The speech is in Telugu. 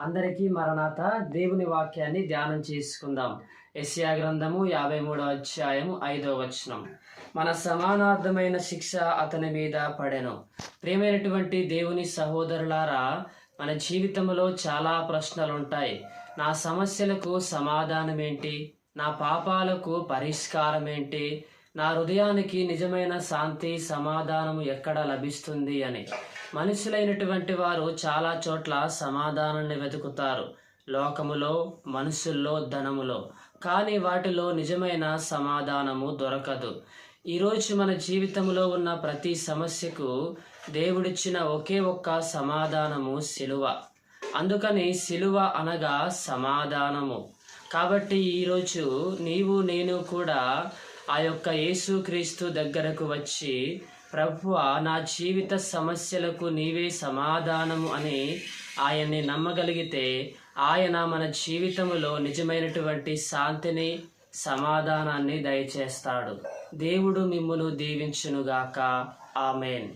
అందరికీ మరణాత. దేవుని వాక్యాన్ని ధ్యానం చేసుకుందాం. యెషయా గ్రంథము 53వ అధ్యాయము 5వ వచనం. మన సమానార్థమైన శిక్ష అతని మీద పడెను. ప్రియమైనటువంటి దేవుని సహోదరులారా, మన జీవితంలో చాలా ప్రశ్నలు ఉంటాయి. నా సమస్యలకు సమాధానం ఏంటి? నా పాపాలకు పరిష్కారం ఏంటి? నా హృదయానికి నిజమైన శాంతి సమాధానము ఎక్కడ లభిస్తుంది అని మనుషులైనటువంటి వారు చాలా చోట్ల సమాధానాన్ని వెతుకుతారు. లోకములో, మనుషుల్లో, ధనములో. కానీ వాటిలో నిజమైన సమాధానము దొరకదు. ఈరోజు మన జీవితంలో ఉన్న ప్రతి సమస్యకు దేవుడిచ్చిన ఒకే ఒక్క సమాధానము సిలువ. అందుకని సిలువ అనగా సమాధానము. కాబట్టి ఈరోజు నీవు నేను కూడా ఆ యొక్క యేసుక్రీస్తు దగ్గరకు వచ్చి, ప్రభువా, నా జీవిత సమస్యలకు నీవే సమాధానము అని ఆయన్ని నమ్మగలిగితే ఆయన మన జీవితంలో నిజమైనటువంటి శాంతిని, సమాధానాన్ని దయచేస్తాడు. దేవుడు మిమ్మును దీవించునుగాక. ఆమేన్.